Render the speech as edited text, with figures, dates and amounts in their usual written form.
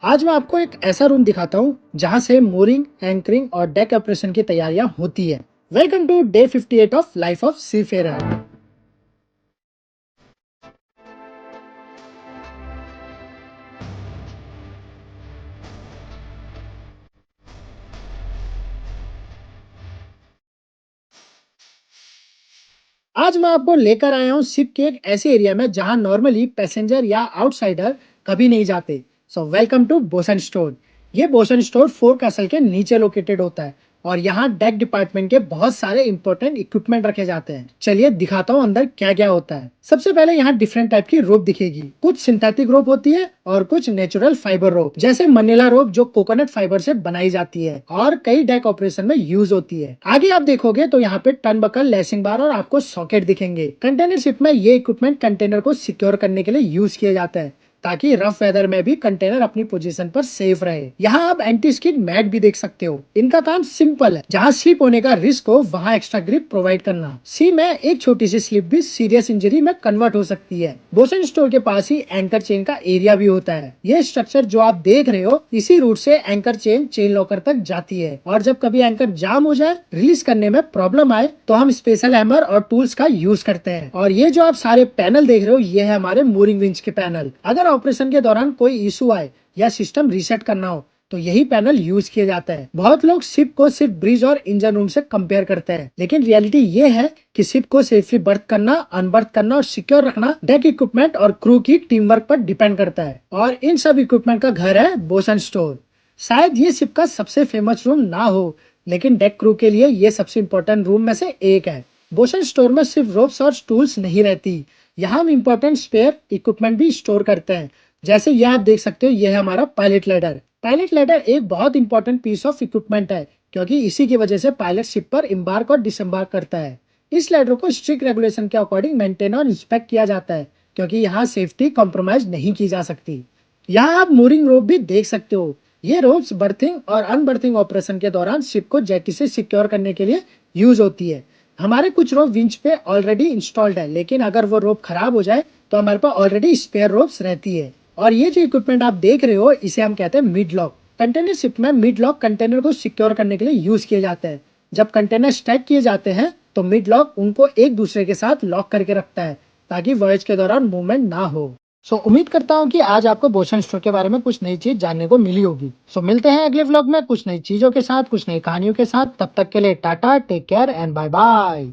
आज मैं आपको एक ऐसा रूम दिखाता हूँ जहाँ से mooring, एंकरिंग और डेक ऑपरेशन की तैयारियां होती है। Welcome to day 58 of life of seafarer. आज मैं आपको लेकर आया हूँ शिप के एक ऐसे एरिया में जहाँ नॉर्मली पैसेंजर या आउटसाइडर कभी नहीं जाते। So welcome to bosun store. ये बोसन स्टोर फोर कैसल के नीचे लोकेटेड होता है और यहाँ डेक डिपार्टमेंट के बहुत सारे इंपॉर्टेंट इक्विपमेंट रखे जाते हैं। चलिए दिखाता हूँ अंदर क्या क्या होता है। सबसे पहले यहाँ डिफरेंट टाइप की रोप दिखेगी। कुछ सिंथेटिक रोप होती है और कुछ नेचुरल फाइबर रोप, जैसे मनीला रोप जो कोकोनट फाइबर से बनाई जाती है और कई डेक ऑपरेशन में यूज होती है। आगे आप देखोगे तो यहाँ पे टर्न बकल, लेसिंग बार और आपको सॉकेट दिखेंगे। कंटेनर शिप में ये इक्विपमेंट कंटेनर को सिक्योर करने के लिए यूज किया जाता है ताकि रफ वेदर में भी कंटेनर अपनी पोजीशन पर सेफ रहे। यहाँ आप एंटी स्किड मैट भी देख सकते हो। इनका काम सिंपल है, जहाँ स्लिप होने का रिस्क हो वहाँ एक्स्ट्रा ग्रिप प्रोवाइड करना। सी में एक छोटी सी स्लिप भी सीरियस इंजरी में कन्वर्ट हो सकती है। बोसन स्टोर के पास ही एंकर चेन का एरिया भी होता है। ये स्ट्रक्चर जो आप देख रहे हो, इसी रूट से एंकर चेन चेन लॉकर तक जाती है और जब कभी एंकर जाम हो जाए, रिलीज करने में प्रॉब्लम आए, तो हम स्पेशल हैमर और टूल्स का यूज करते हैं। और ये जो आप सारे पैनल देख रहे हो, ये है हमारे मूरिंग विंच के पैनल। अगर ऑपरेशन के दौरान कोई इशू आए या सिस्टम रीसेट करना हो तो यही पैनल यूज किया जाता है। बहुत लोग शिप को सिर्फ ब्रिज और इंजन रूम से कंपेयर करते हैं, लेकिन रियलिटी ये है कि शिप को सेफली बर्थ करना, अनबर्थ करना और सिक्योर रखना डेक इक्विपमेंट और क्रू की टीम वर्क पर डिपेंड करता है। और इन सब इक्विपमेंट का घर है बोसन स्टोर। शायद ये शिप का सबसे फेमस रूम ना हो, लेकिन डेक क्रू के लिए ये सबसे इम्पोर्टेंट रूम में से एक है। बोसन स्टोर में सिर्फ रोप्स और टूल्स नहीं रहती, यहाँ हम इम्पोर्टेंट स्पेयर इक्विपमेंट भी स्टोर करते हैं। जैसे ये आप देख सकते हो, ये है हमारा पायलट लैडर। पायलट लैडर एक बहुत इंपॉर्टेंट पीस ऑफ इक्विपमेंट है, क्योंकि इसी की वजह से पायलट शिप पर इम्बार्क और डिसम्बार्क करता है। इस लैडर को स्ट्रिक्ट रेगुलेशन के अकॉर्डिंग मेंटेन और इंस्पेक्ट किया जाता है, क्योंकि यहाँ सेफ्टी कॉम्प्रोमाइज नहीं की जा सकती। यहाँ आप मूरिंग रोप भी देख सकते हो। ये रोप्स बर्थिंग और अनबर्थिंग ऑपरेशन के दौरान शिप को जेटी से सिक्योर करने के लिए यूज होती है। हमारे कुछ रोप विंच पे ऑलरेडी इंस्टॉल्ड है, लेकिन अगर वो रोप खराब हो जाए तो हमारे पास ऑलरेडी स्पेयर रोप्स रहती है। और ये जो इक्विपमेंट आप देख रहे हो, इसे हम कहते हैं मिड लॉक। कंटेनर शिप में मिड लॉक कंटेनर को सिक्योर करने के लिए यूज किए जाते हैं। जब कंटेनर स्टैक किए जाते हैं तो मिड लॉक उनको एक दूसरे के साथ लॉक करके रखता है ताकि वॉयज के दौरान मूवमेंट ना हो। उम्मीद करता हूँ कि आज आपको बोसन स्टोर के बारे में कुछ नई चीज जानने को मिली होगी। मिलते हैं अगले व्लॉग में कुछ नई चीजों के साथ, कुछ नई कहानियों के साथ। तब तक के लिए tata, take care and bye bye.